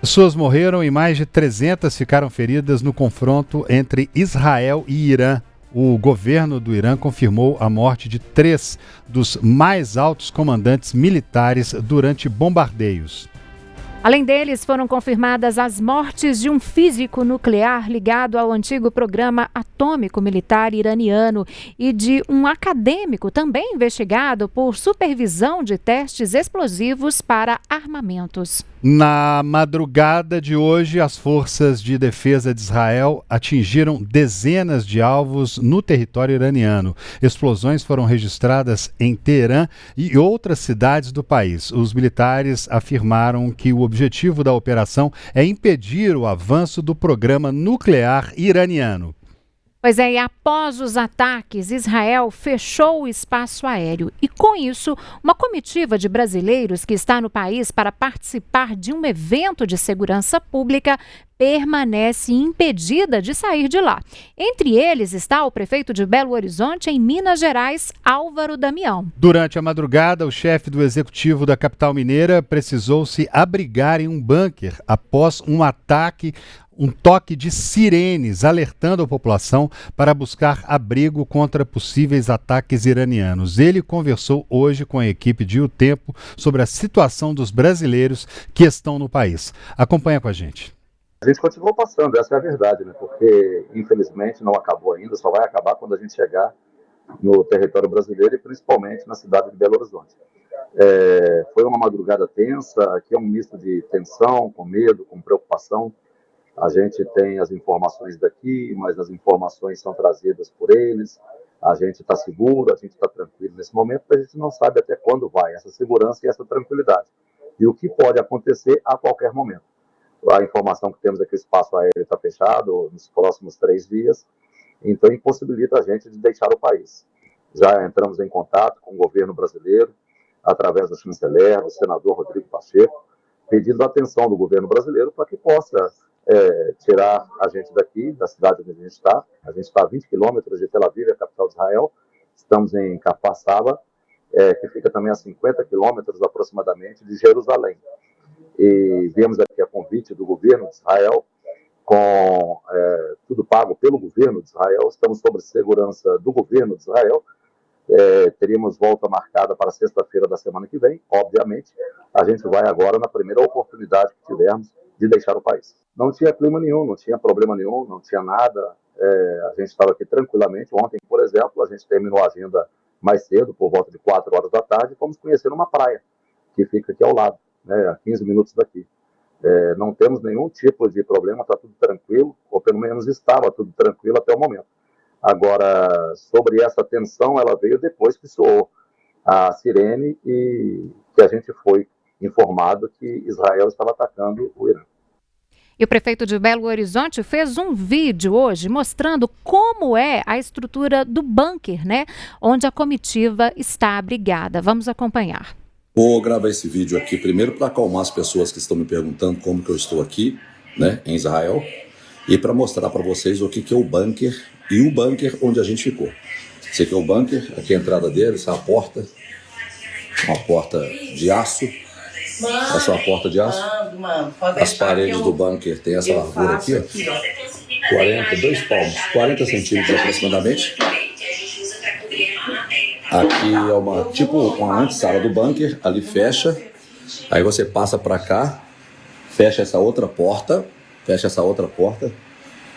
Pessoas morreram e mais de 300 ficaram feridas no confronto entre Israel e Irã. O governo do Irã confirmou a morte de 3 dos mais altos comandantes militares durante bombardeios. Além deles, foram confirmadas as mortes de um físico nuclear ligado ao antigo programa atômico militar iraniano e de um acadêmico também investigado por supervisão de testes explosivos para armamentos. Na madrugada de hoje, as forças de defesa de Israel atingiram dezenas de alvos no território iraniano. Explosões foram registradas em Teherã e outras cidades do país. Os militares afirmaram que o objetivo da operação é impedir o avanço do programa nuclear iraniano. Pois é, e após os ataques, Israel fechou o espaço aéreo e, com isso, uma comitiva de brasileiros que está no país para participar de um evento de segurança pública permanece impedida de sair de lá. Entre eles está o prefeito de Belo Horizonte, em Minas Gerais, Álvaro Damião. Durante a madrugada, o chefe do executivo da capital mineira precisou se abrigar em um bunker após um ataque, um toque de sirenes alertando a população para buscar abrigo contra possíveis ataques iranianos. Ele conversou hoje com a equipe de O Tempo sobre a situação dos brasileiros que estão no país. Acompanha com a gente. A gente continuou passando, essa é a verdade, né? Porque infelizmente não acabou ainda, só vai acabar quando a gente chegar no território brasileiro e principalmente na cidade de Belo Horizonte. Foi uma madrugada tensa, aqui é um misto de tensão, com medo, com preocupação. A gente tem as informações daqui, mas as informações são trazidas por eles. A gente está seguro, a gente está tranquilo nesse momento, mas a gente não sabe até quando vai essa segurança e essa tranquilidade. E o que pode acontecer a qualquer momento. A informação que temos é que o espaço aéreo está fechado nos próximos 3 dias, então impossibilita a gente de deixar o país. Já entramos em contato com o governo brasileiro, através do chanceler, do senador Rodrigo Pacheco, pedindo a atenção do governo brasileiro para que possa tirar a gente daqui, da cidade onde a gente está. A gente está a 20 quilômetros de Tel Aviv, a capital de Israel. Estamos em Kfar Saba, que fica também a 50 quilômetros aproximadamente de Jerusalém. E viemos aqui a convite do governo de Israel, com tudo pago pelo governo de Israel. Estamos sob segurança do governo de Israel. Teríamos volta marcada para sexta-feira da semana que vem. Obviamente, a gente vai agora na primeira oportunidade que tivermos de deixar o país. Não tinha clima nenhum, não tinha problema nenhum, não tinha nada. A gente estava aqui tranquilamente. Ontem, por exemplo, a gente terminou a agenda mais cedo, por volta de 4 horas da tarde, e fomos conhecer uma praia que fica aqui ao lado, né, a 15 minutos daqui. Não temos nenhum tipo de problema, está tudo tranquilo, ou pelo menos estava tudo tranquilo até o momento. Agora, sobre essa tensão, ela veio depois que soou a sirene e que a gente foi informado que Israel estava atacando o Irã. E o prefeito de Belo Horizonte fez um vídeo hoje mostrando como é a estrutura do bunker, né, onde a comitiva está abrigada. Vamos acompanhar. Vou gravar esse vídeo aqui primeiro para acalmar as pessoas que estão me perguntando como que eu estou aqui, né, em Israel, e para mostrar para vocês o que é o bunker e o bunker onde a gente ficou. Esse aqui é o bunker, aqui é a entrada dele, essa é a porta, uma porta de aço. Essa é uma porta de aço. As paredes do bunker tem essa largura aqui, ó, 2 palmos, 40 centímetros aproximadamente. Aqui é tipo uma antessala do bunker, ali fecha, aí você passa para cá, fecha essa outra porta,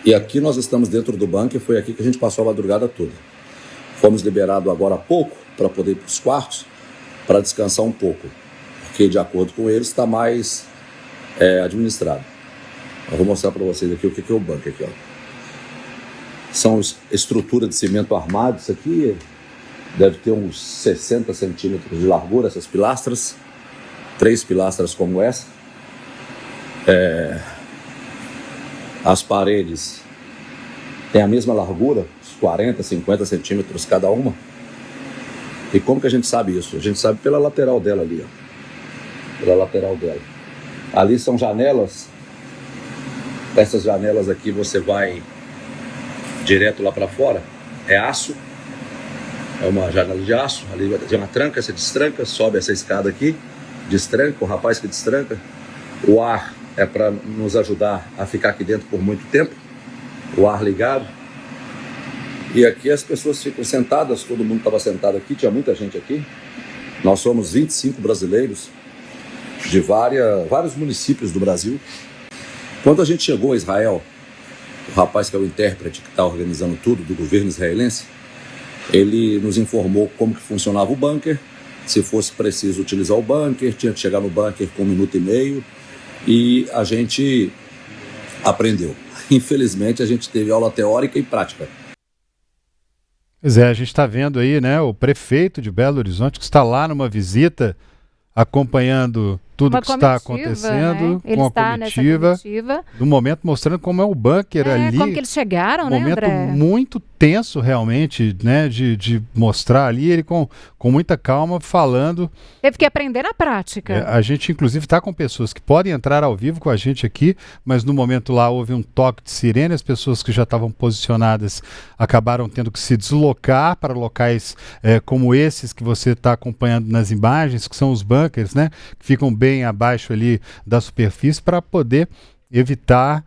e aqui nós estamos dentro do bunker, foi aqui que a gente passou a madrugada toda. Fomos liberados agora há pouco para poder ir para os quartos, para descansar um pouco, porque de acordo com eles está mais administrado. Eu vou mostrar para vocês aqui o que é o bunker aqui, ó. São estrutura de cimento armado, isso aqui deve ter uns 60 centímetros de largura, essas pilastras, 3 pilastras como essa. As paredes têm a mesma largura, uns 40, 50 centímetros cada uma. E como que a gente sabe isso? A gente sabe pela lateral dela ali, ó. Pela lateral dela. Ali são janelas. Essas janelas aqui você vai direto lá para fora. É aço. É uma janela de aço. Ali tem uma tranca, você destranca, sobe essa escada aqui, destranca, o rapaz que destranca. O ar é para nos ajudar a ficar aqui dentro por muito tempo, o ar ligado. E aqui as pessoas ficam sentadas, todo mundo estava sentado aqui, tinha muita gente aqui. Nós somos 25 brasileiros de vários municípios do Brasil. Quando a gente chegou a Israel, o rapaz que é o intérprete que está organizando tudo do governo israelense, ele nos informou como que funcionava o bunker, se fosse preciso utilizar o bunker, tinha que chegar no bunker com 1 minuto e meio, e a gente aprendeu. Infelizmente, a gente teve aula teórica e prática. Pois é, a gente está vendo aí, né, o prefeito de Belo Horizonte que está lá numa visita, acompanhando tudo que está acontecendo, né? Ele com a está comitiva, do momento mostrando como é o bunker ali. Como que eles chegaram, né, momento André? muito tenso realmente, né, de mostrar ali ele com muita calma falando. Teve que aprender na prática. A gente inclusive está com pessoas que podem entrar ao vivo com a gente aqui, mas no momento lá houve um toque de sirene, as pessoas que já estavam posicionadas acabaram tendo que se deslocar para locais como esses que você está acompanhando nas imagens, que são os bunkers, né, que ficam bem abaixo ali da superfície para poder evitar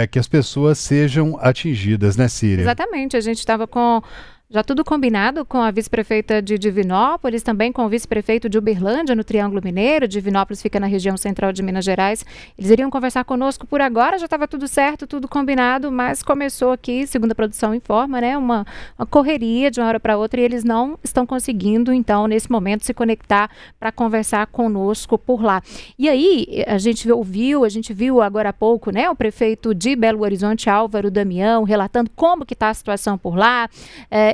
que as pessoas sejam atingidas, né, Síria? Exatamente, a gente estava com já tudo combinado com a vice-prefeita de Divinópolis, também com o vice-prefeito de Uberlândia, no Triângulo Mineiro. Divinópolis fica na região central de Minas Gerais. Eles iriam conversar conosco por agora, já estava tudo certo, tudo combinado, mas começou aqui, segundo a produção informa, né, uma correria de uma hora para outra, e eles não estão conseguindo, então, nesse momento, se conectar para conversar conosco por lá. E aí, a gente viu agora há pouco, né, o prefeito de Belo Horizonte, Álvaro Damião, relatando como que está a situação por lá.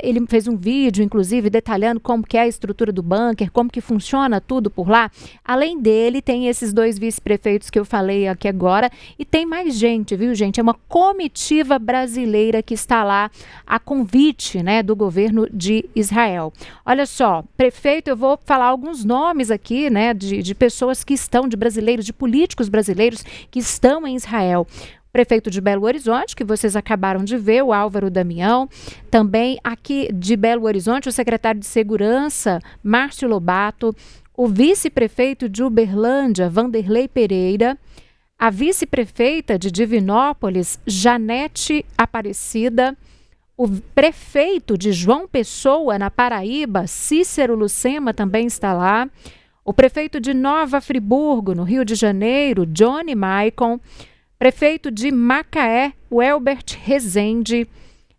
Ele fez um vídeo, inclusive, detalhando como que é a estrutura do bunker, como que funciona tudo por lá. Além dele, tem esses 2 vice-prefeitos que eu falei aqui agora, e tem mais gente, viu, gente? É uma comitiva brasileira que está lá a convite, né, do governo de Israel. Olha só, prefeito, eu vou falar alguns nomes aqui, né, de pessoas que estão, de brasileiros, de políticos brasileiros que estão em Israel. Prefeito de Belo Horizonte, que vocês acabaram de ver, o Álvaro Damião. Também aqui de Belo Horizonte, o secretário de Segurança, Márcio Lobato. O vice-prefeito de Uberlândia, Vanderlei Pereira. A vice-prefeita de Divinópolis, Janete Aparecida. O prefeito de João Pessoa, na Paraíba, Cícero Lucema, também está lá. O prefeito de Nova Friburgo, no Rio de Janeiro, Johnny Maicon. Prefeito de Macaé, o Elbert Rezende.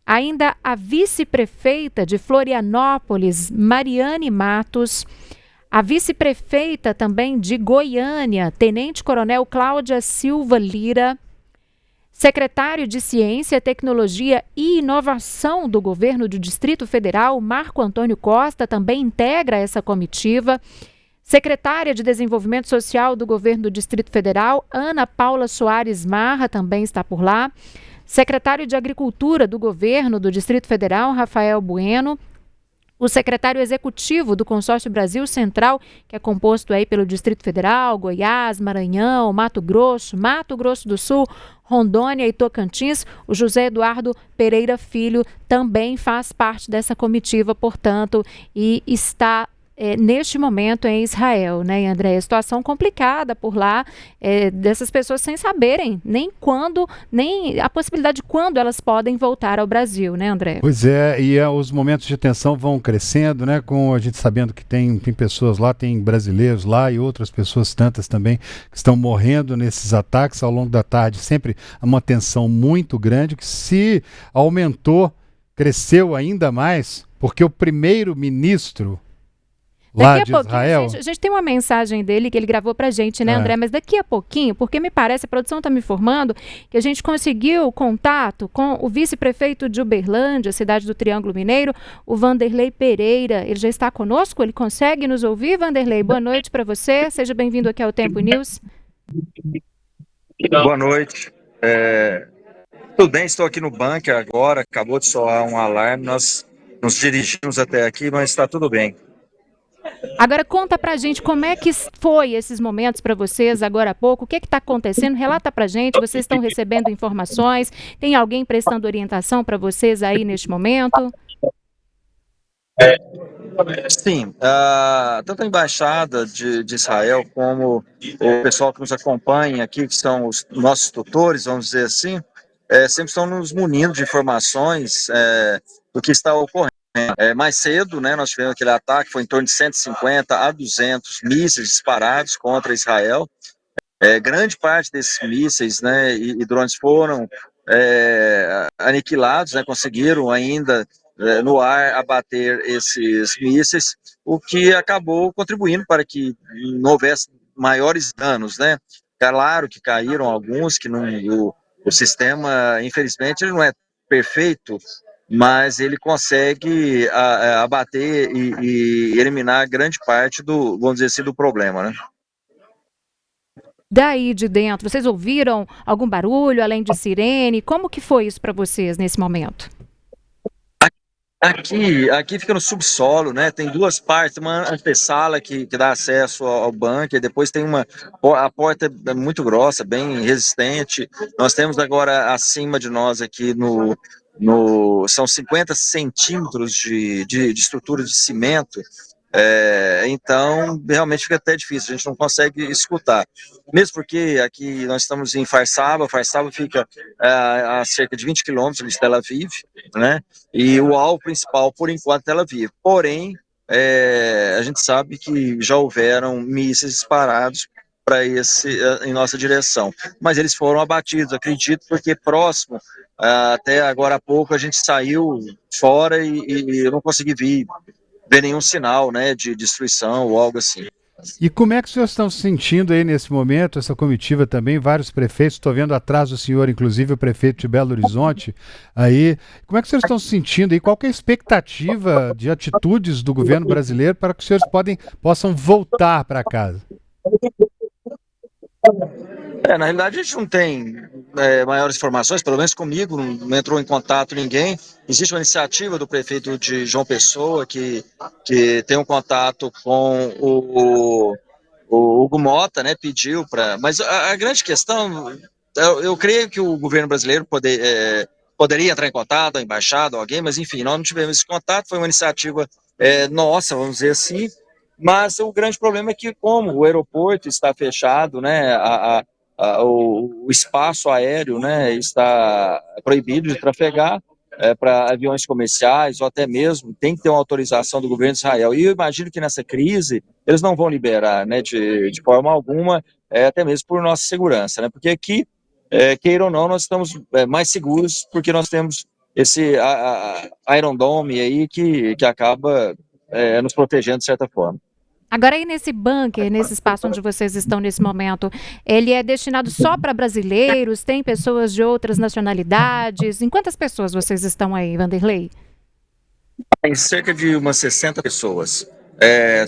Ainda a vice-prefeita de Florianópolis, Mariane Matos. A vice-prefeita também de Goiânia, Tenente-Coronel Cláudia Silva Lira. Secretário de Ciência, Tecnologia e Inovação do Governo do Distrito Federal, Marco Antônio Costa, também integra essa comitiva. Secretária de Desenvolvimento Social do Governo do Distrito Federal, Ana Paula Soares Marra, também está por lá. Secretário de Agricultura do Governo do Distrito Federal, Rafael Bueno. O secretário executivo do Consórcio Brasil Central, que é composto aí pelo Distrito Federal, Goiás, Maranhão, Mato Grosso do Sul, Rondônia e Tocantins, o José Eduardo Pereira Filho também faz parte dessa comitiva, portanto, e está neste momento em Israel, né, André? Situação complicada por lá, dessas pessoas sem saberem nem quando, nem a possibilidade de quando elas podem voltar ao Brasil, né, André? Pois é, e os momentos de tensão vão crescendo, né, com a gente sabendo que tem pessoas lá, tem brasileiros lá e outras pessoas tantas também que estão morrendo nesses ataques ao longo da tarde, sempre uma tensão muito grande que se aumentou, cresceu ainda mais, porque o primeiro-ministro lá de Israel. A gente tem uma mensagem dele que ele gravou pra gente, né, André? Mas daqui a pouquinho, porque me parece, a produção está me informando, que a gente conseguiu contato com o vice-prefeito de Uberlândia, cidade do Triângulo Mineiro, o Vanderlei Pereira. Ele já está conosco? Ele consegue nos ouvir, Vanderlei? Boa noite para você. Seja bem-vindo aqui ao Tempo News. Boa noite. Tudo bem, estou aqui no bunker agora, acabou de soar um alarme, nós nos dirigimos até aqui, mas está tudo bem. Agora conta pra gente como é que foi esses momentos para vocês agora há pouco, o que está acontecendo, relata pra gente, vocês estão recebendo informações, tem alguém prestando orientação para vocês aí neste momento? Sim, tanto a Embaixada de Israel como o pessoal que nos acompanha aqui, que são os nossos tutores, vamos dizer assim, sempre estão nos munindo de informações do que está ocorrendo. Mais cedo, né, nós tivemos aquele ataque, foi em torno de 150 a 200 mísseis disparados contra Israel. Grande parte desses mísseis, né, e drones foram aniquilados, né, conseguiram ainda no ar abater esses mísseis, o que acabou contribuindo para que não houvesse maiores danos, né? Claro que caíram alguns, que não, o sistema, infelizmente, ele não é perfeito, mas ele consegue abater e eliminar grande parte do, vamos dizer assim, do problema, né? Daí de dentro, vocês ouviram algum barulho além de sirene? Como que foi isso para vocês nesse momento? Aqui fica no subsolo, né? Tem duas partes, uma antessala que dá acesso ao bunker, depois tem a porta é muito grossa, bem resistente. Nós temos agora acima de nós aqui são 50 centímetros de estrutura de cimento. Então realmente fica até difícil, a gente não consegue escutar. Mesmo porque aqui nós estamos em Farsaba fica a cerca de 20 quilômetros de Tel Aviv, né? E o alvo principal, por enquanto, é Tel Aviv. Porém, a gente sabe que já houveram mísseis disparados em nossa direção. Mas eles foram abatidos, acredito, porque próximo, até agora há pouco, a gente saiu fora e eu não consegui ver nenhum sinal, né, de destruição ou algo assim. E como é que os senhores estão se sentindo aí nesse momento, essa comitiva também, vários prefeitos, estou vendo atrás do senhor, inclusive o prefeito de Belo Horizonte, aí, como é que os senhores estão se sentindo aí, qual que é a expectativa de atitudes do governo brasileiro para que os senhores possam voltar para casa? Na realidade, a gente não tem maiores informações, pelo menos comigo, não entrou em contato ninguém. Existe uma iniciativa do prefeito de João Pessoa que tem um contato com o Hugo Mota, né, pediu para. Mas a grande questão, eu creio que o governo brasileiro poderia entrar em contato, a embaixada, alguém, mas enfim, nós não tivemos esse contato, foi uma iniciativa nossa, vamos dizer assim. Mas o grande problema é que, como o aeroporto está fechado, né, o espaço aéreo, né, está proibido de trafegar para aviões comerciais ou até mesmo tem que ter uma autorização do governo de Israel. E eu imagino que nessa crise eles não vão liberar, né, de forma alguma, até mesmo por nossa segurança, né, porque aqui, queira ou não, nós estamos mais seguros porque nós temos esse Iron Dome aí que acaba nos protegendo de certa forma. Agora aí nesse bunker, nesse espaço onde vocês estão nesse momento, ele é destinado só para brasileiros? Tem pessoas de outras nacionalidades? Em quantas pessoas vocês estão aí, Vanderlei? Tem cerca de umas 60 pessoas.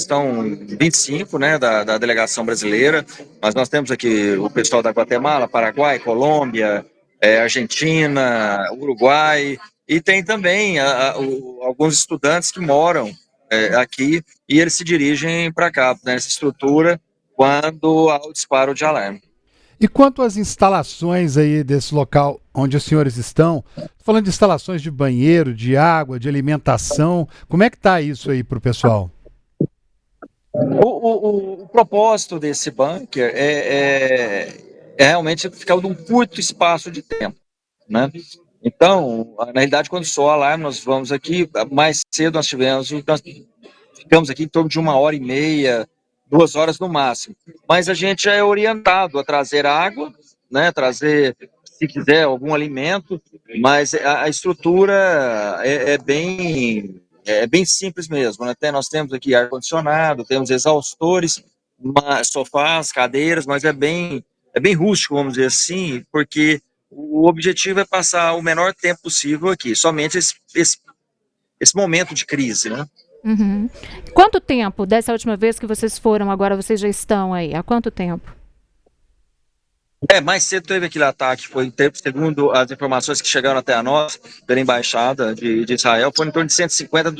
São 25, né, da delegação brasileira, mas nós temos aqui o pessoal da Guatemala, Paraguai, Colômbia, Argentina, Uruguai, e tem também alguns estudantes que moram aqui e eles se dirigem para cá, nessa estrutura, quando há o disparo de alarme. E quanto às instalações aí desse local onde os senhores estão, falando de instalações de banheiro, de água, de alimentação, como é que está isso aí para o pessoal? O propósito desse bunker é realmente ficar num curto espaço de tempo, né? Então, na realidade, quando soa o alarme, nós vamos aqui, mais cedo nós ficamos aqui em torno de 1h30, 2 horas no máximo. Mas a gente já é orientado a trazer água, né? Trazer, se quiser, algum alimento, mas a estrutura é bem simples mesmo, né? Nós temos aqui ar-condicionado, temos exaustores, sofás, cadeiras, mas é bem rústico, vamos dizer assim, porque o objetivo é passar o menor tempo possível aqui, somente esse momento de crise, né? Uhum. Quanto tempo dessa última vez que vocês foram, agora vocês já estão aí? Há quanto tempo? Mais cedo teve aquele ataque, segundo as informações que chegaram até a nós, pela embaixada de Israel, foi em torno de 150 a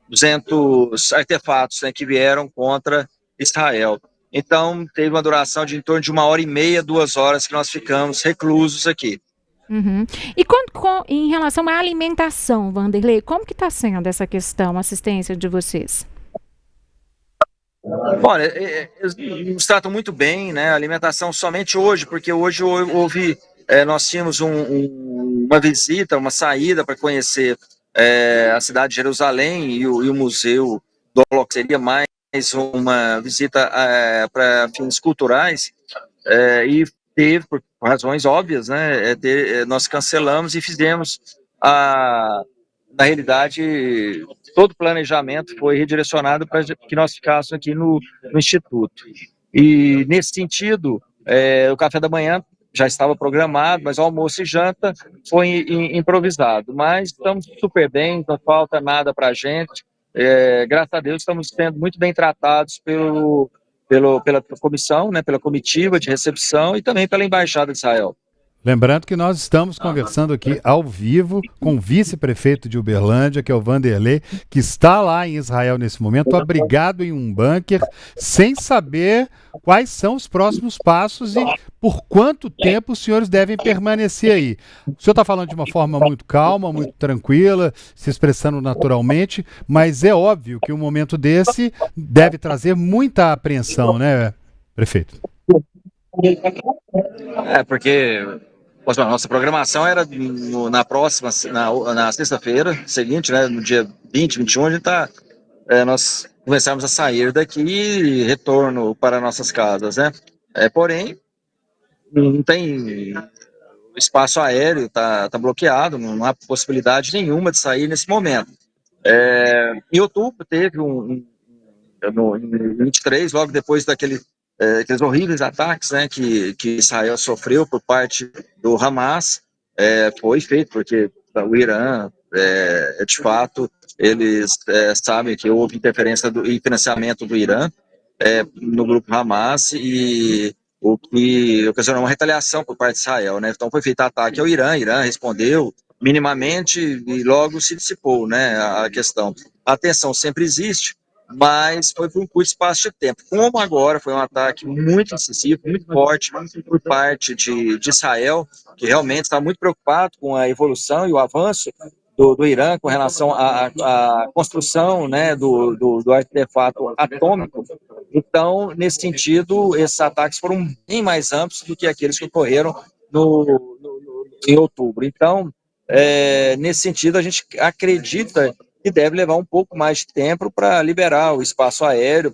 200 artefatos, né, que vieram contra Israel. Então, teve uma duração de em torno de 1h30, 2 horas que nós ficamos reclusos aqui. Uhum. E em relação à alimentação, Vanderlei, como que está sendo essa questão, a assistência de vocês? Olha, eles nos tratam muito bem, né? A alimentação somente hoje, porque hoje houve, nós tínhamos uma visita, uma saída para conhecer a cidade de Jerusalém e o Museu do Holocausto, seria mais uma visita para fins culturais, e teve, por razões óbvias, né? Nós cancelamos e fizemos a na realidade, todo o planejamento foi redirecionado para que nós ficássemos aqui no Instituto. E, nesse sentido, o café da manhã já estava programado, mas o almoço e janta foi improvisado. Mas estamos super bem, não falta nada para a gente. Graças a Deus, estamos sendo muito bem tratados pela comissão, né, pela comitiva de recepção e também pela Embaixada de Israel. Lembrando que nós estamos conversando aqui ao vivo com o vice-prefeito de Uberlândia, que é o Vanderlei, que está lá em Israel nesse momento, abrigado em um bunker, sem saber quais são os próximos passos e por quanto tempo os senhores devem permanecer aí. O senhor está falando de uma forma muito calma, muito tranquila, se expressando naturalmente, mas é óbvio que um momento desse deve trazer muita apreensão, né, prefeito? Porque a nossa programação era na sexta-feira seguinte, né, no dia 20, 21, nós começamos a sair daqui e retorno para nossas casas, né? Porém, não tem espaço aéreo, tá bloqueado, não há possibilidade nenhuma de sair nesse momento. Em outubro teve em 23, logo depois aqueles horríveis ataques, né, que Israel sofreu por parte do Hamas, foi feito porque o Irã, de fato, eles sabem que houve interferência e financiamento do Irã no grupo Hamas, e o que ocasionou uma retaliação por parte de Israel, né? Então foi feito ataque ao Irã, Irã respondeu minimamente e logo se dissipou, né, a questão. A tensão sempre existe, mas foi por um curto espaço de tempo. Como agora foi um ataque muito incisivo, muito forte por parte de Israel, que realmente está muito preocupado com a evolução e o avanço do Irã com relação à construção, né, do artefato atômico. Então, nesse sentido, esses ataques foram bem mais amplos do que aqueles que ocorreram em outubro. Então, nesse sentido, a gente acredita que deve levar um pouco mais de tempo para liberar o espaço aéreo,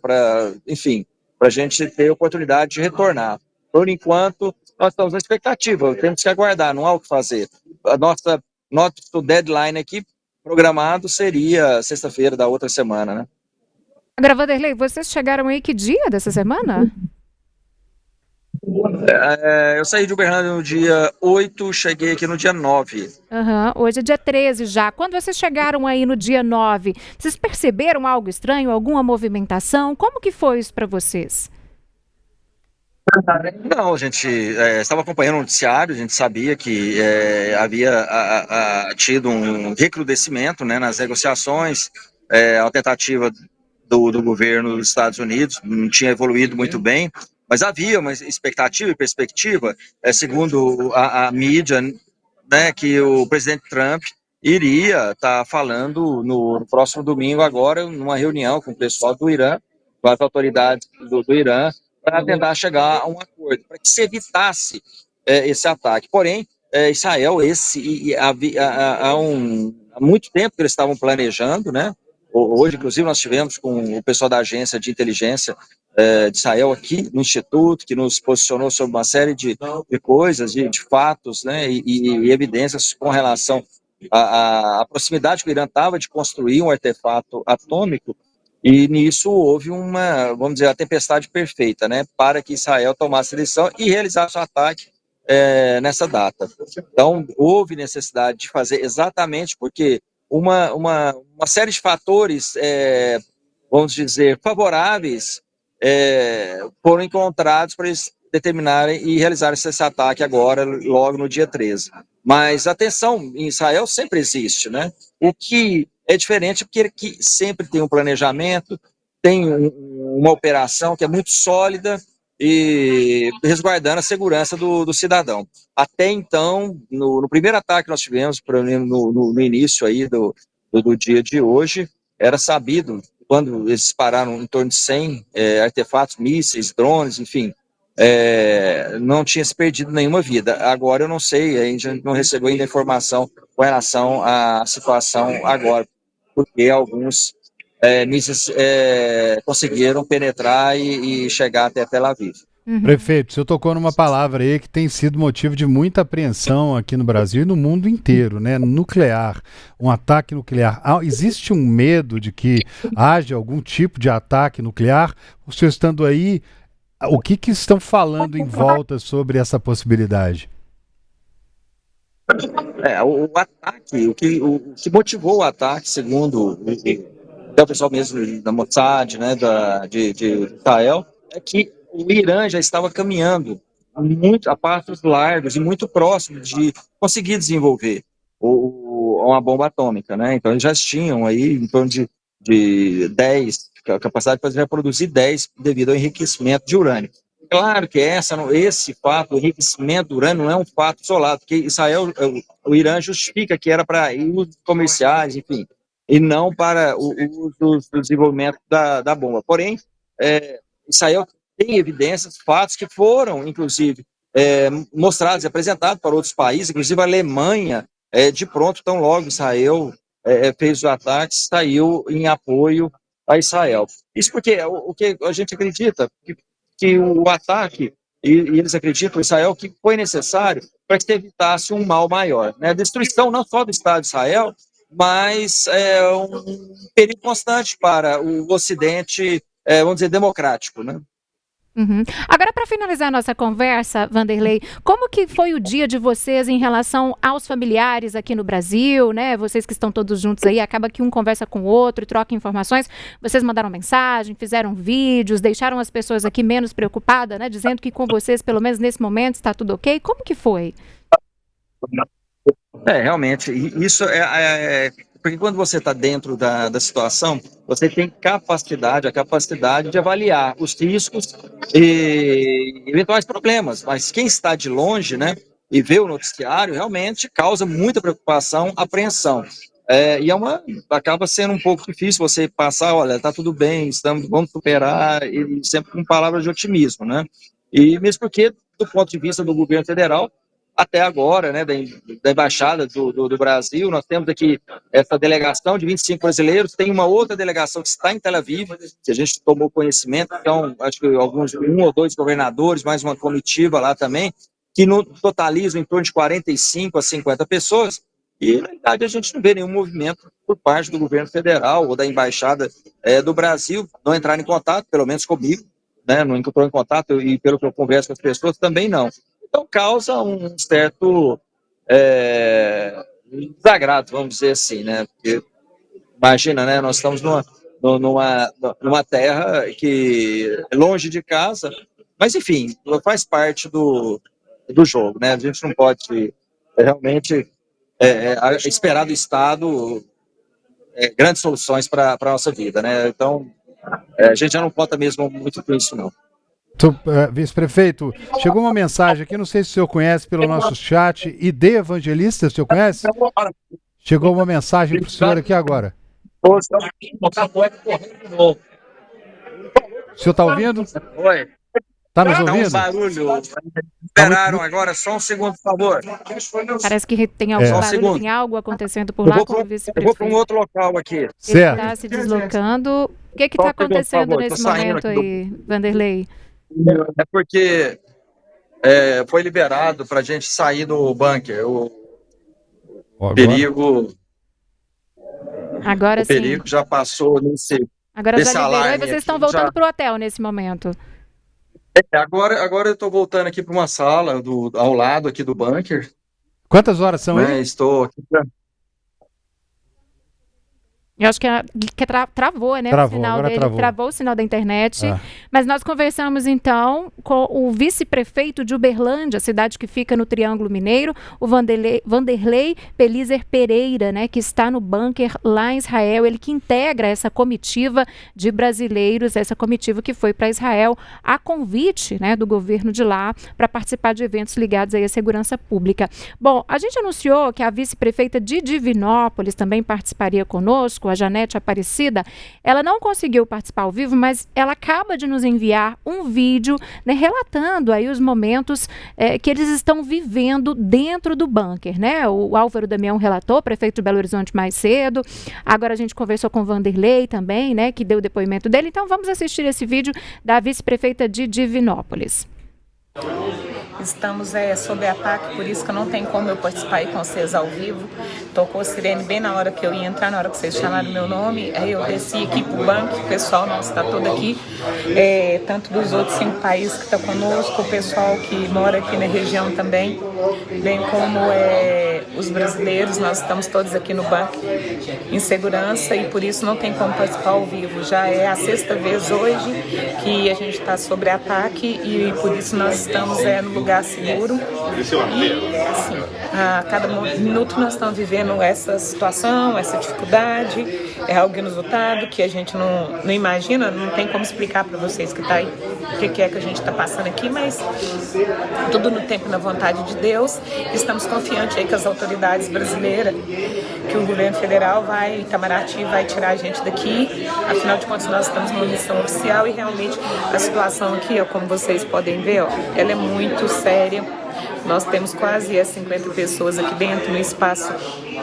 enfim, para a gente ter oportunidade de retornar. Por enquanto, nós estamos na expectativa, temos que aguardar, não há o que fazer. Nosso deadline aqui programado seria sexta-feira da outra semana, né? Agora, Vanderlei, vocês chegaram aí que dia dessa semana? Eu saí de Uberlândia no dia 8, cheguei aqui no dia 9. Uhum. Hoje é dia 13 já. Quando vocês chegaram aí no dia 9, vocês perceberam algo estranho, alguma movimentação? Como que foi isso para vocês? Não, a gente estava acompanhando o noticiário, a gente sabia que havia tido um recrudescimento, né, nas negociações, a tentativa do governo dos Estados Unidos não tinha evoluído muito bem, mas havia uma expectativa e perspectiva, segundo a mídia, né, que o presidente Trump iria estar falando no próximo domingo agora, numa reunião com o pessoal do Irã, com as autoridades do Irã, para tentar chegar a um acordo, para que se evitasse esse ataque. Porém, Israel, há muito tempo que eles estavam planejando, né? Hoje, inclusive, nós tivemos com o pessoal da agência de inteligência de Israel aqui no Instituto, que nos posicionou sobre uma série de coisas, de fatos, né, e evidências com relação à proximidade que o Irã estava de construir um artefato atômico, e nisso houve vamos dizer, a tempestade perfeita, né, para que Israel tomasse a decisão e realizasse o ataque nessa data. Então, houve necessidade de fazer exatamente porque uma série de fatores, vamos dizer, favoráveis, foram encontrados para eles determinarem e realizarem esse ataque agora, logo no dia 13. Mas a tensão em Israel sempre existe, né? O que é diferente porque aqui sempre tem um planejamento, tem uma operação que é muito sólida e resguardando a segurança do cidadão. Até então, no primeiro ataque que nós tivemos, no início aí do dia de hoje, era sabido, quando eles dispararam em torno de 100 artefatos, mísseis, drones, enfim, não tinha se perdido nenhuma vida. Agora eu não sei, a gente não recebeu ainda informação com relação à situação agora, porque alguns mísseis conseguiram penetrar e chegar até Tel Aviv. Prefeito, o senhor tocou numa palavra aí que tem sido motivo de muita apreensão aqui no Brasil e no mundo inteiro, né? Nuclear, um ataque nuclear. Existe um medo de que haja algum tipo de ataque nuclear? O senhor estando aí, o que estão falando em volta sobre essa possibilidade? O ataque, o que motivou o ataque, segundo até o pessoal mesmo da Mossad, né, de Israel, é que o Irã já estava caminhando muito a passos largos e muito próximo de conseguir desenvolver uma bomba atômica, né? Então eles já tinham aí em torno de 10, a capacidade de fazer produzir 10 devido ao enriquecimento de urânio. Claro que esse fato, o enriquecimento do urânio, não é um fato isolado, porque o Irã justifica que era para usos comerciais, enfim, e não para o uso do desenvolvimento da bomba. Porém, Israel tem evidências, fatos que foram, inclusive, mostrados e apresentados para outros países, inclusive a Alemanha, de pronto, tão logo Israel fez os ataques, saiu em apoio a Israel. Isso porque o que a gente acredita, que o ataque, e eles acreditam, Israel, que foi necessário para que se evitasse um mal maior. Né? A destruição não só do Estado de Israel, mas um perigo constante para o Ocidente, vamos dizer, democrático, né? Uhum. Agora, para finalizar a nossa conversa, Vanderlei, como que foi o dia de vocês em relação aos familiares aqui no Brasil, né? Vocês que estão todos juntos aí, acaba que um conversa com o outro, troca informações. Vocês mandaram mensagem, fizeram vídeos, deixaram as pessoas aqui menos preocupadas, né? Dizendo que com vocês, pelo menos nesse momento, está tudo ok. Como que foi? Realmente, isso porque quando você está dentro da situação, você tem a capacidade de avaliar os riscos e eventuais problemas, mas quem está de longe, né, e vê o noticiário, realmente causa muita preocupação, apreensão. Acaba sendo um pouco difícil você passar, olha, está tudo bem, vamos superar, e sempre com palavras de otimismo, né? E mesmo porque, do ponto de vista do governo federal, até agora, né, da Embaixada do Brasil, nós temos aqui essa delegação de 25 brasileiros, tem uma outra delegação que está em Tel Aviv, que a gente tomou conhecimento, então, acho que um ou dois governadores, mais uma comitiva lá também, que totalizam em torno de 45 a 50 pessoas, e, na verdade, a gente não vê nenhum movimento por parte do governo federal ou da Embaixada do Brasil, não entraram em contato, pelo menos comigo, né, não entrou em contato, e pelo que eu converso com as pessoas, também não. Então, causa um certo desagrado, vamos dizer assim, né? Porque, imagina, né? Nós estamos numa terra que é longe de casa, mas, enfim, faz parte do jogo, né? A gente não pode realmente esperar do Estado grandes soluções para a nossa vida, né? Então, a gente já não conta mesmo muito com isso, não. Vice-prefeito, chegou uma mensagem aqui, não sei se o senhor conhece pelo nosso chat, ID Evangelista, o senhor conhece? Chegou uma mensagem para o senhor aqui agora. O senhor está ouvindo? Oi. Está nos ouvindo? Tá um barulho. Esperaram agora, só um segundo, por favor. Parece que tem algum barulho, tem algo acontecendo por lá com o vice-prefeito. Eu vou para um outro local aqui. Certo. Ele está se deslocando. O que está acontecendo nesse momento aí, Vanderlei? É porque foi liberado para a gente sair do bunker. O perigo. Agora o perigo já passou nesse. Agora já liberou e vocês estão voltando para o hotel nesse momento. Agora eu estou voltando aqui para uma sala ao lado aqui do bunker. Quantas horas são aí? Estou aqui. Eu acho que travou, né? Travou, o sinal agora dele, travou o sinal da internet. Ah. Mas nós conversamos, então, com o vice-prefeito de Uberlândia, cidade que fica no Triângulo Mineiro, o Vanderlei Pelizer Pereira, né? Que está no bunker lá em Israel. Ele que integra essa comitiva de brasileiros, essa comitiva que foi para Israel a convite, né, do governo de lá para participar de eventos ligados aí à segurança pública. Bom, a gente anunciou que a vice-prefeita de Divinópolis também participaria conosco, a Janete Aparecida. Ela não conseguiu participar ao vivo, mas ela acaba de nos enviar um vídeo, né, relatando aí os momentos que eles estão vivendo dentro do bunker, né? O Álvaro Damião relatou, prefeito de Belo Horizonte mais cedo. Agora a gente conversou com o Vanderlei também, né, que deu o depoimento dele. Então vamos assistir esse vídeo da vice-prefeita de Divinópolis. Estamos sob ataque, por isso que não tem como eu participar aí com vocês ao vivo. Tocou a sirene bem na hora que eu ia entrar, na hora que vocês chamaram meu nome. Aí eu desci aqui pro banco, o pessoal nosso está todo aqui, tanto dos outros 5 países que estão conosco, o pessoal que mora aqui na região também, bem como os brasileiros. Nós estamos todos aqui no banco em segurança e por isso não tem como participar ao vivo. Já é a 6ª vez hoje que a gente está sob ataque e por isso nós estamos no lugar seguro. E assim, a cada minuto nós estamos vivendo essa situação, essa dificuldade, é algo inusitado que a gente não imagina, não tem como explicar para vocês que está aí o que é que a gente está passando aqui, mas tudo no tempo e na vontade de Deus. Estamos confiantes aí que as autoridades brasileiras, que o governo federal Itamaraty vai tirar a gente daqui. Afinal de contas, nós estamos numa missão oficial e realmente a situação aqui, como vocês podem ver, ela é muito séria. Nós temos quase 50 pessoas aqui dentro, no espaço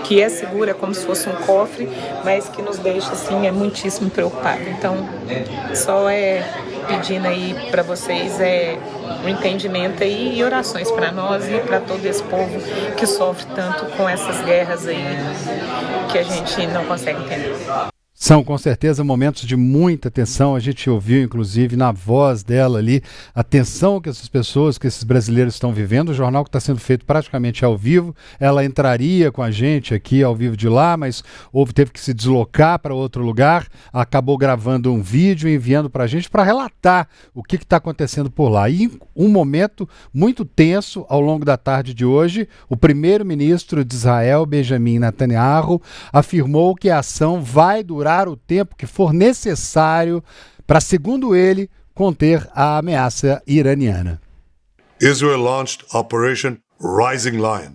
que é seguro, é como se fosse um cofre, mas que nos deixa assim, muitíssimo preocupado. Então, só pedindo aí para vocês um entendimento aí e orações para nós e para todo esse povo que sofre tanto com essas guerras aí que a gente não consegue entender. São, com certeza, momentos de muita tensão. A gente ouviu, inclusive, na voz dela ali, a tensão que essas pessoas, que esses brasileiros estão vivendo. O jornal que está sendo feito praticamente ao vivo. Ela entraria com a gente aqui ao vivo de lá, mas teve que se deslocar para outro lugar. Acabou gravando um vídeo e enviando para a gente para relatar o que está acontecendo por lá. E um momento muito tenso ao longo da tarde de hoje, o primeiro-ministro de Israel, Benjamin Netanyahu, afirmou que a ação vai durar o tempo que for necessário para, segundo ele, conter a ameaça iraniana. Israel launched Operation Rising Lion,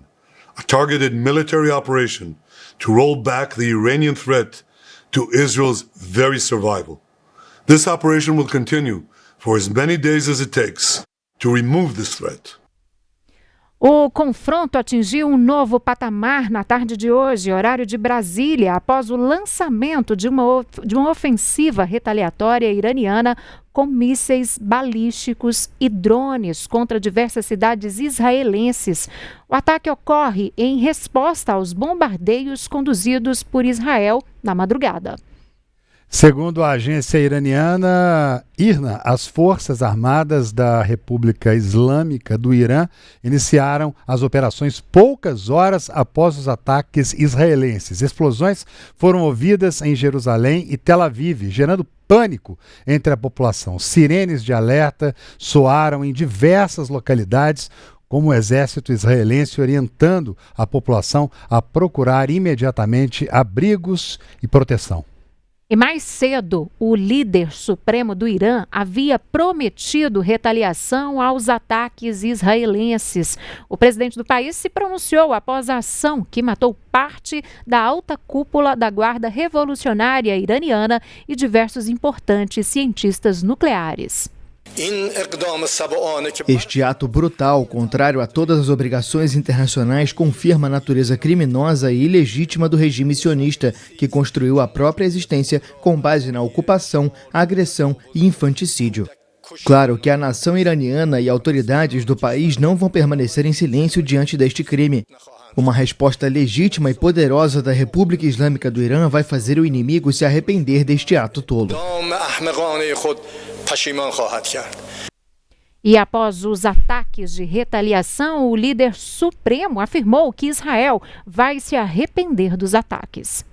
a targeted military operation to roll back the Iranian threat to Israel's very survival. This operation will continue for as many days as it takes to remove this threat. O confronto atingiu um novo patamar na tarde de hoje, horário de Brasília, após o lançamento de uma ofensiva retaliatória iraniana com mísseis balísticos e drones contra diversas cidades israelenses. O ataque ocorre em resposta aos bombardeios conduzidos por Israel na madrugada. Segundo a agência iraniana IRNA, as Forças Armadas da República Islâmica do Irã iniciaram as operações poucas horas após os ataques israelenses. Explosões foram ouvidas em Jerusalém e Tel Aviv, gerando pânico entre a população. Sirenes de alerta soaram em diversas localidades, como o exército israelense orientando a população a procurar imediatamente abrigos e proteção. E mais cedo, o líder supremo do Irã havia prometido retaliação aos ataques israelenses. O presidente do país se pronunciou após a ação que matou parte da alta cúpula da Guarda Revolucionária Iraniana e diversos importantes cientistas nucleares. Este ato brutal, contrário a todas as obrigações internacionais, confirma a natureza criminosa e ilegítima do regime sionista, que construiu a própria existência com base na ocupação, agressão e infanticídio. Claro que a nação iraniana e autoridades do país não vão permanecer em silêncio diante deste crime. Uma resposta legítima e poderosa da República Islâmica do Irã vai fazer o inimigo se arrepender deste ato tolo. E após os ataques de retaliação, o líder supremo afirmou que Israel vai se arrepender dos ataques.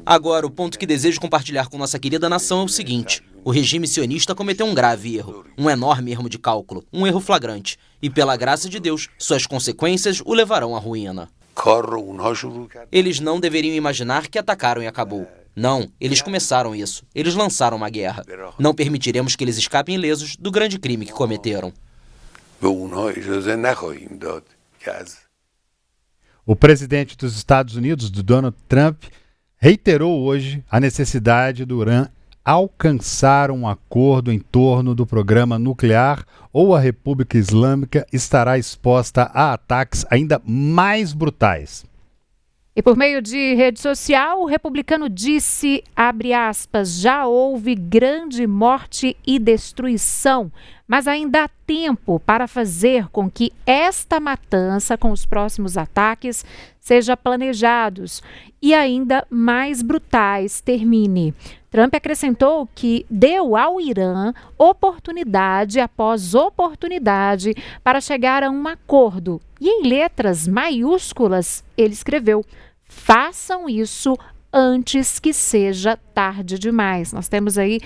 Agora, o ponto que desejo compartilhar com nossa querida nação é o seguinte: o regime sionista cometeu um grave erro, um enorme erro de cálculo, um erro flagrante. E pela graça de Deus, suas consequências o levarão à ruína. Eles não deveriam imaginar que atacaram e acabou. Não, eles começaram isso. Eles lançaram uma guerra. Não permitiremos que eles escapem ilesos do grande crime que cometeram. O presidente dos Estados Unidos, Donald Trump, reiterou hoje a necessidade do Irã alcançar um acordo em torno do programa nuclear ou a República Islâmica estará exposta a ataques ainda mais brutais. E por meio de rede social, o republicano disse, abre aspas, já houve grande morte e destruição, mas ainda há tempo para fazer com que esta matança com os próximos ataques seja planejados e ainda mais brutais termine. Trump acrescentou que deu ao Irã oportunidade após oportunidade para chegar a um acordo. E em letras maiúsculas, ele escreveu: façam isso antes que seja tarde demais. Nós temos aí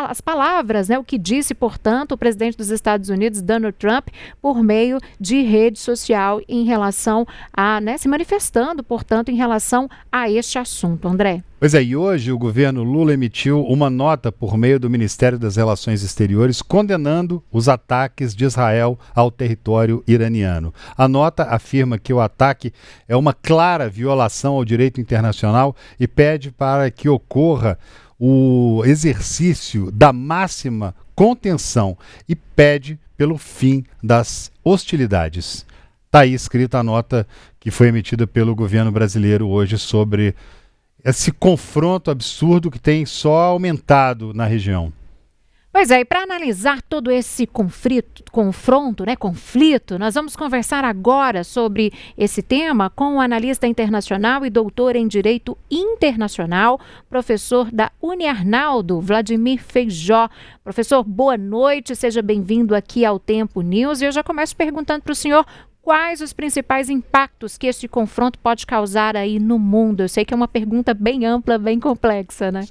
as palavras, né, o que disse, portanto, o presidente dos Estados Unidos, Donald Trump, por meio de rede social em relação a, né, se manifestando, portanto, em relação a este assunto. André. Pois é, e hoje o governo Lula emitiu uma nota por meio do Ministério das Relações Exteriores condenando os ataques de Israel ao território iraniano. A nota afirma que o ataque é uma clara violação ao direito internacional e pede para que ocorra o exercício da máxima contenção e pede pelo fim das hostilidades. Está aí escrita a nota que foi emitida pelo governo brasileiro hoje sobre esse confronto absurdo que tem só aumentado na região. Pois é, e para analisar todo esse conflito, nós vamos conversar agora sobre esse tema com o analista internacional e doutor em Direito Internacional, professor da Uniarnaldo, Vladimir Feijó. Professor, boa noite, seja bem-vindo aqui ao Tempo News. E eu já começo perguntando para o senhor quais os principais impactos que este confronto pode causar aí no mundo. Eu sei que é uma pergunta bem ampla, bem complexa, né?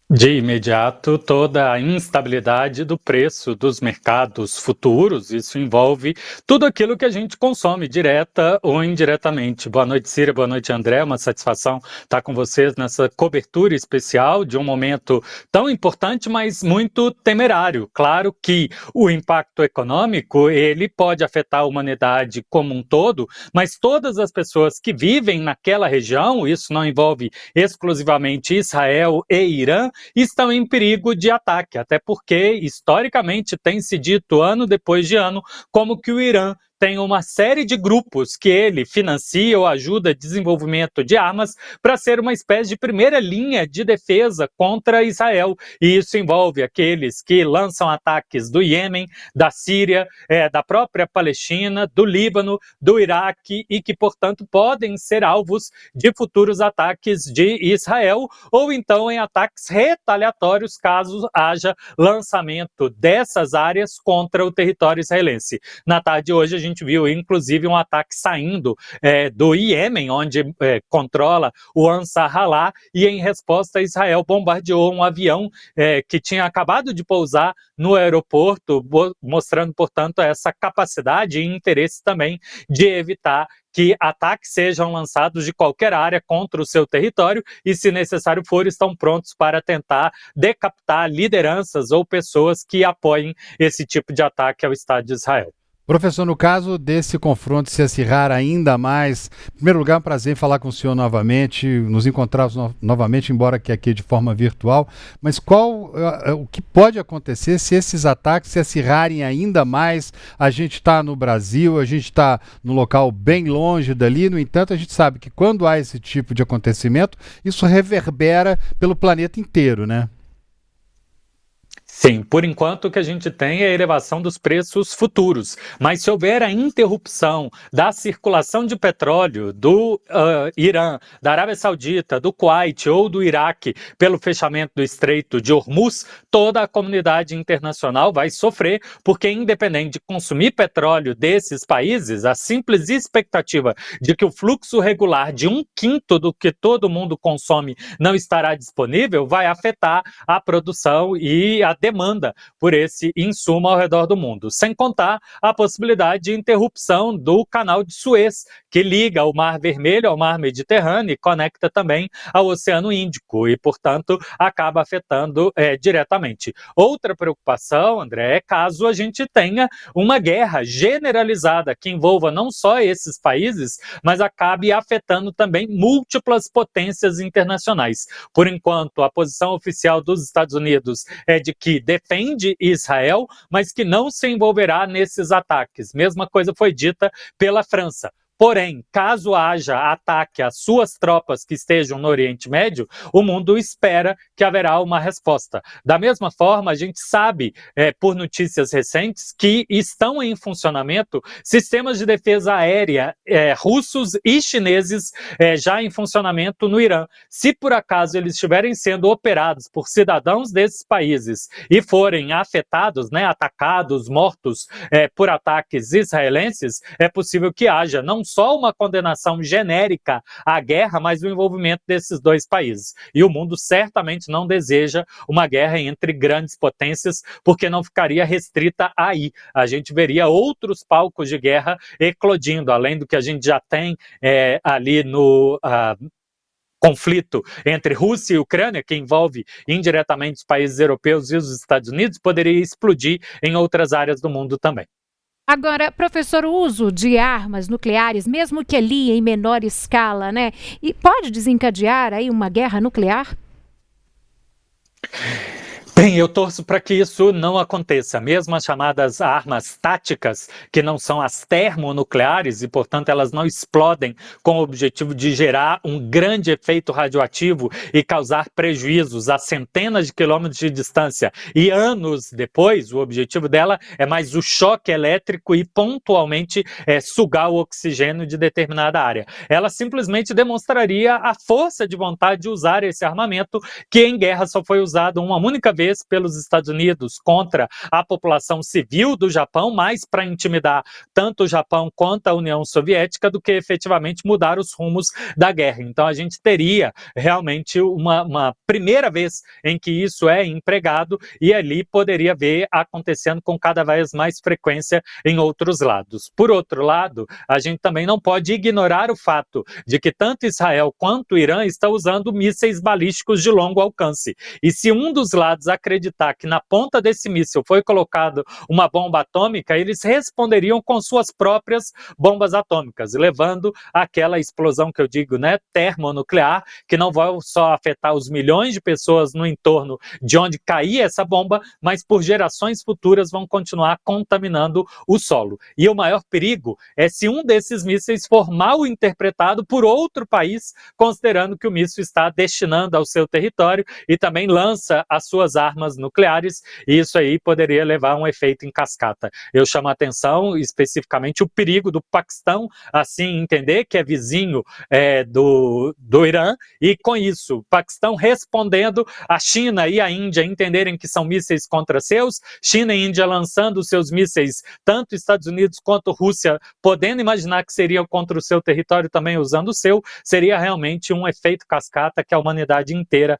De imediato, toda a instabilidade do preço dos mercados futuros, isso envolve tudo aquilo que a gente consome, direta ou indiretamente. Boa noite, Cira, boa noite, André, uma satisfação estar com vocês nessa cobertura especial de um momento tão importante, mas muito temerário. Claro que o impacto econômico, ele pode afetar a humanidade como um todo, mas todas as pessoas que vivem naquela região, isso não envolve exclusivamente Israel e Irã, estão em perigo de ataque, até porque, historicamente, tem se dito ano depois de ano como que o Irã tem uma série de grupos que ele financia ou ajuda desenvolvimento de armas para ser uma espécie de primeira linha de defesa contra Israel. E isso envolve aqueles que lançam ataques do Iêmen, da Síria, da própria Palestina, do Líbano, do Iraque e que, portanto, podem ser alvos de futuros ataques de Israel ou então em ataques retaliatórios caso haja lançamento dessas áreas contra o território israelense. Na tarde de hoje, a gente viu, inclusive, um ataque saindo do Iêmen, onde controla o Ansar-Allah, e em resposta, Israel bombardeou um avião que tinha acabado de pousar no aeroporto, mostrando, portanto, essa capacidade e interesse também de evitar que ataques sejam lançados de qualquer área contra o seu território e, se necessário for, estão prontos para tentar decapitar lideranças ou pessoas que apoiem esse tipo de ataque ao Estado de Israel. Professor, no caso desse confronto se acirrar ainda mais, em primeiro lugar, é um prazer falar com o senhor novamente, nos encontrarmos novamente, embora que aqui de forma virtual, mas o que pode acontecer se esses ataques se acirrarem ainda mais? A gente está no Brasil, a gente está num local bem longe dali, no entanto, a gente sabe que quando há esse tipo de acontecimento, isso reverbera pelo planeta inteiro, né? Sim, por enquanto o que a gente tem é a elevação dos preços futuros, mas se houver a interrupção da circulação de petróleo do Irã, da Arábia Saudita, do Kuwait ou do Iraque pelo fechamento do Estreito de Hormuz, toda a comunidade internacional vai sofrer, porque independente de consumir petróleo desses países, a simples expectativa de que o fluxo regular de 1/5 do que todo mundo consome não estará disponível vai afetar a produção e a demanda por esse insumo ao redor do mundo, sem contar a possibilidade de interrupção do canal de Suez, que liga o Mar Vermelho ao Mar Mediterrâneo e conecta também ao Oceano Índico e, portanto, acaba afetando diretamente. Outra preocupação, André, é caso a gente tenha uma guerra generalizada que envolva não só esses países, mas acabe afetando também múltiplas potências internacionais. Por enquanto, a posição oficial dos Estados Unidos é de que defende Israel, mas que não se envolverá nesses ataques. Mesma coisa foi dita pela França. Porém, caso haja ataque às suas tropas que estejam no Oriente Médio, o mundo espera que haverá uma resposta. Da mesma forma, a gente sabe, por notícias recentes, que estão em funcionamento sistemas de defesa aérea russos e chineses já em funcionamento no Irã. Se por acaso eles estiverem sendo operados por cidadãos desses países e forem afetados, atacados, mortos por ataques israelenses, é possível que haja não só uma condenação genérica à guerra, mas o envolvimento desses dois países. E o mundo certamente não deseja uma guerra entre grandes potências, porque não ficaria restrita aí. A gente veria outros palcos de guerra eclodindo, além do que a gente já tem ali no conflito entre Rússia e Ucrânia, que envolve indiretamente os países europeus e os Estados Unidos, poderia explodir em outras áreas do mundo também. Agora, professor, o uso de armas nucleares, mesmo que ali em menor escala, e pode desencadear aí uma guerra nuclear? Bem, eu torço para que isso não aconteça. Mesmo as chamadas armas táticas, que não são as termonucleares e, portanto, elas não explodem com o objetivo de gerar um grande efeito radioativo e causar prejuízos a centenas de quilômetros de distância. E anos depois, o objetivo dela é mais o choque elétrico e pontualmente sugar o oxigênio de determinada área. Ela simplesmente demonstraria a força de vontade de usar esse armamento, que em guerra só foi usado uma única vez pelos Estados Unidos contra a população civil do Japão, mais para intimidar tanto o Japão quanto a União Soviética do que efetivamente mudar os rumos da guerra. Então a gente teria realmente uma primeira vez em que isso é empregado e ali poderia ver acontecendo com cada vez mais frequência em outros lados. Por outro lado, a gente também não pode ignorar o fato de que tanto Israel quanto o Irã estão usando mísseis balísticos de longo alcance. E se um dos lados acreditar que na ponta desse míssil foi colocado uma bomba atômica, eles responderiam com suas próprias bombas atômicas, levando àquela explosão que eu digo, termonuclear, que não vai só afetar os milhões de pessoas no entorno de onde caía essa bomba, mas por gerações futuras vão continuar contaminando o solo. E o maior perigo é se um desses mísseis for mal interpretado por outro país, considerando que o míssil está destinando ao seu território e também lança as suas armas nucleares, e isso aí poderia levar a um efeito em cascata. Eu chamo a atenção especificamente o perigo do Paquistão, assim, entender que é vizinho do Irã, e com isso, o Paquistão respondendo, a China e a Índia entenderem que são mísseis contra seus, China e Índia lançando seus mísseis, tanto Estados Unidos quanto Rússia, podendo imaginar que seriam contra o seu território também usando o seu, seria realmente um efeito cascata que a humanidade inteira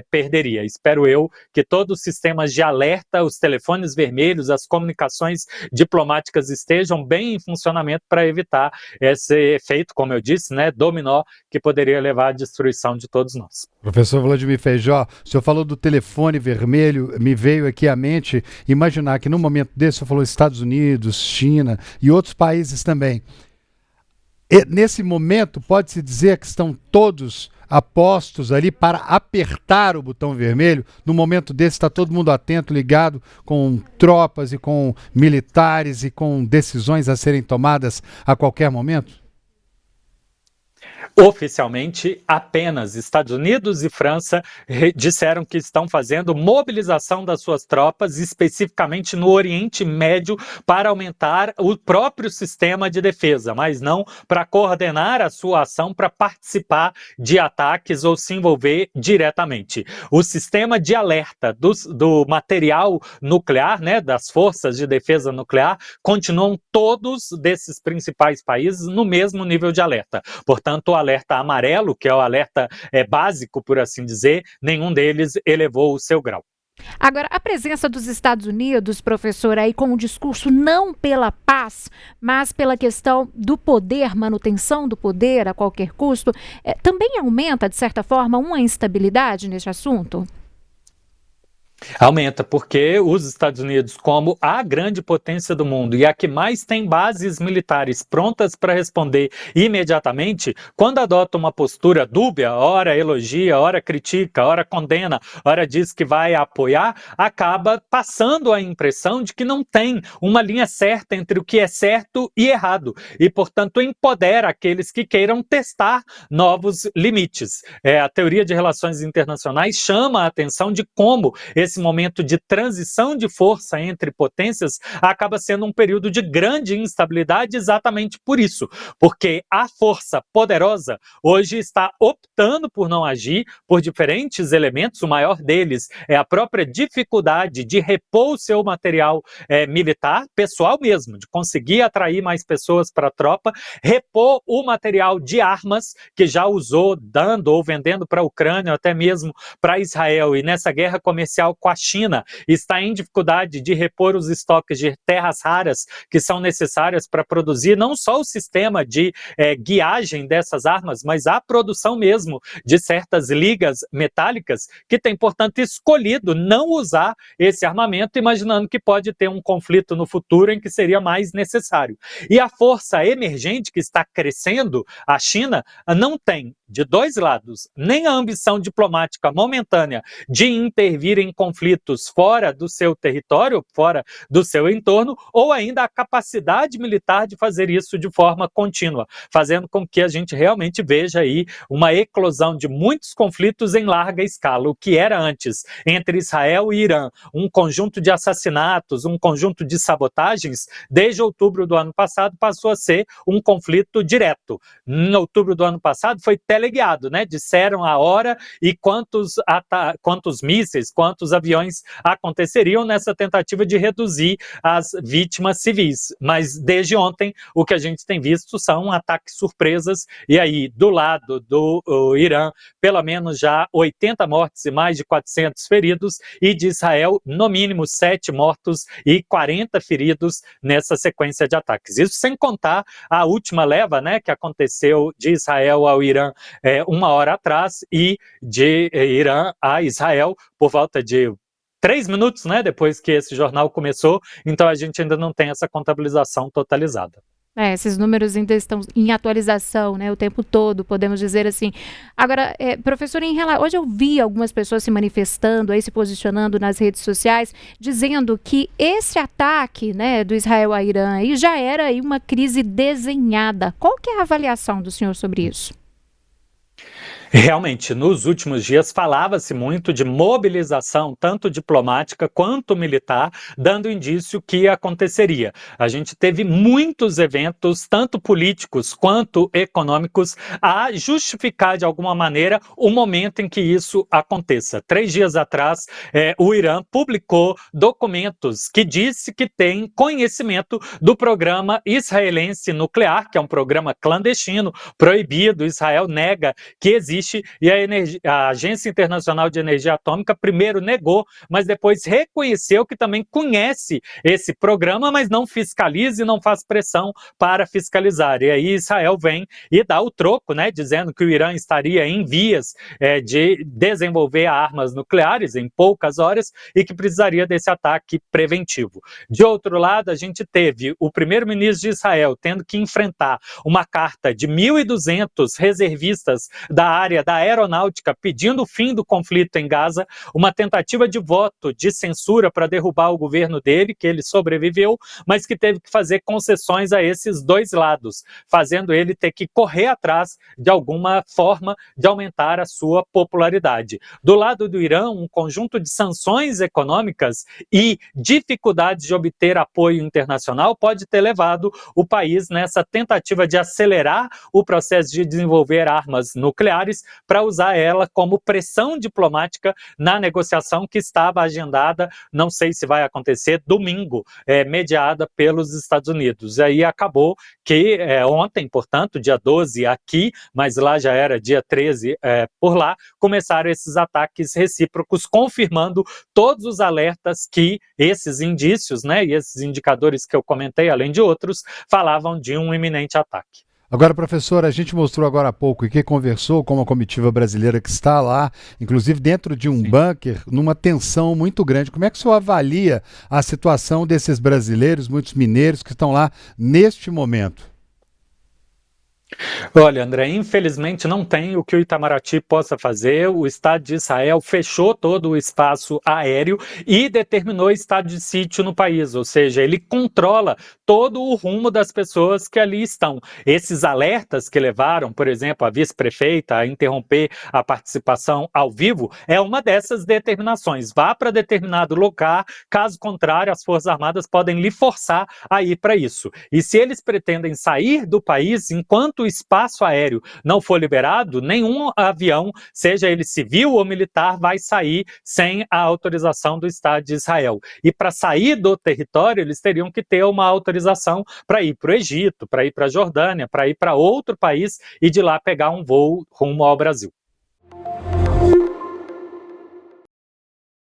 perderia. Espero eu que todos os sistemas de alerta, os telefones vermelhos, as comunicações diplomáticas estejam bem em funcionamento para evitar esse efeito, como eu disse, dominó, que poderia levar à destruição de todos nós. Professor Vladimir Feijó, o senhor falou do telefone vermelho, me veio aqui à mente imaginar que no momento desse o senhor falou Estados Unidos, China e outros países também. E nesse momento pode-se dizer que estão todos apostos ali para apertar o botão vermelho. No momento desse está todo mundo atento, ligado, com tropas e com militares e com decisões a serem tomadas a qualquer momento? Oficialmente, apenas Estados Unidos e França disseram que estão fazendo mobilização das suas tropas, especificamente no Oriente Médio, para aumentar o próprio sistema de defesa, mas não para coordenar a sua ação para participar de ataques ou se envolver diretamente. O sistema de alerta do material nuclear, né, das forças de defesa nuclear, continuam todos desses principais países no mesmo nível de alerta. Portanto, o alerta amarelo, que é o alerta básico, por assim dizer, nenhum deles elevou o seu grau. Agora, a presença dos Estados Unidos, professor, aí com um discurso não pela paz, mas pela questão do poder, manutenção do poder a qualquer custo, também aumenta, de certa forma, uma instabilidade neste assunto? Aumenta, porque os Estados Unidos, como a grande potência do mundo e a que mais tem bases militares prontas para responder imediatamente, quando adota uma postura dúbia, ora elogia, ora critica, ora condena, ora diz que vai apoiar, acaba passando a impressão de que não tem uma linha certa entre o que é certo e errado, e, portanto, empodera aqueles que queiram testar novos limites. A teoria de relações internacionais chama a atenção de como esse momento de transição de força entre potências acaba sendo um período de grande instabilidade exatamente por isso, porque a força poderosa hoje está optando por não agir por diferentes elementos. O maior deles é a própria dificuldade de repor o seu material militar, pessoal mesmo, de conseguir atrair mais pessoas para a tropa, repor o material de armas que já usou, dando ou vendendo para a Ucrânia, até mesmo para Israel, e nessa guerra comercial com a China, está em dificuldade de repor os estoques de terras raras que são necessárias para produzir não só o sistema de guiagem dessas armas, mas a produção mesmo de certas ligas metálicas, que tem, portanto, escolhido não usar esse armamento, imaginando que pode ter um conflito no futuro em que seria mais necessário. E a força emergente que está crescendo, a China, não tem, de dois lados, nem a ambição diplomática momentânea de intervir em conflitos fora do seu território, fora do seu entorno, ou ainda a capacidade militar de fazer isso de forma contínua, fazendo com que a gente realmente veja aí uma eclosão de muitos conflitos em larga escala. O que era antes entre Israel e Irã, um conjunto de assassinatos, um conjunto de sabotagens, desde outubro do ano passado passou a ser um conflito direto. Em outubro do ano passado foi teleguiado, né? Disseram a hora e quantos mísseis, quantos aviões aconteceriam nessa tentativa de reduzir as vítimas civis. Mas desde ontem o que a gente tem visto são ataques surpresas, e aí do lado do Irã, pelo menos já 80 mortes e mais de 400 feridos, e de Israel, no mínimo 7 mortos e 40 feridos nessa sequência de ataques. Isso sem contar a última leva, né, que aconteceu de Israel ao Irã uma hora atrás, e de Irã a Israel por volta de 3 minutos, né, depois que esse jornal começou. Então a gente ainda não tem essa contabilização totalizada. Esses números ainda estão em atualização, né, o tempo todo, podemos dizer assim. Agora, professor, hoje eu vi algumas pessoas se manifestando, aí, se posicionando nas redes sociais, dizendo que esse ataque, né, do Israel a Irã aí já era aí uma crise desenhada. Qual que é a avaliação do senhor sobre isso? Realmente, nos últimos dias falava-se muito de mobilização, tanto diplomática quanto militar, dando indício que aconteceria. A gente teve muitos eventos, tanto políticos quanto econômicos, a justificar de alguma maneira o momento em que isso aconteça. 3 dias atrás, o Irã publicou documentos que disse que tem conhecimento do programa israelense nuclear, que é um programa clandestino, proibido. Israel nega que existe, e a Agência Internacional de Energia Atômica primeiro negou, mas depois reconheceu que também conhece esse programa, mas não fiscaliza e não faz pressão para fiscalizar. E aí Israel vem e dá o troco, né, dizendo que o Irã estaria em vias de desenvolver armas nucleares em poucas horas e que precisaria desse ataque preventivo. De outro lado, a gente teve o primeiro-ministro de Israel tendo que enfrentar uma carta de 1.200 reservistas da área área da aeronáutica pedindo o fim do conflito em Gaza, uma tentativa de voto de censura para derrubar o governo dele, que ele sobreviveu, mas que teve que fazer concessões a esses dois lados, fazendo ele ter que correr atrás de alguma forma de aumentar a sua popularidade. Do lado do Irã, um conjunto de sanções econômicas e dificuldades de obter apoio internacional pode ter levado o país nessa tentativa de acelerar o processo de desenvolver armas nucleares para usar ela como pressão diplomática na negociação que estava agendada, não sei se vai acontecer, domingo, mediada pelos Estados Unidos. Aí acabou que ontem, portanto, dia 12 aqui, mas lá já era dia 13 por lá, começaram esses ataques recíprocos, confirmando todos os alertas que esses indícios, né, e esses indicadores que eu comentei, além de outros, falavam de um iminente ataque. Agora, professor, a gente mostrou agora há pouco e que conversou com uma comitiva brasileira que está lá, inclusive dentro de um bunker, numa tensão muito grande. Como é que o senhor avalia a situação desses brasileiros, muitos mineiros que estão lá neste momento? Olha, André, infelizmente não tem o que o Itamaraty possa fazer. O Estado de Israel fechou todo o espaço aéreo e determinou estado de sítio no país, ou seja, ele controla todo o rumo das pessoas que ali estão. Esses alertas que levaram, por exemplo, a vice-prefeita a interromper a participação ao vivo, é uma dessas determinações. Vá para determinado lugar, caso contrário, as Forças Armadas podem lhe forçar a ir para isso. E se eles pretendem sair do país, enquanto o espaço aéreo não for liberado, nenhum avião, seja ele civil ou militar, vai sair sem a autorização do Estado de Israel. E para sair do território, eles teriam que ter uma autorização para ir para o Egito, para ir para a Jordânia, para ir para outro país e de lá pegar um voo rumo ao Brasil.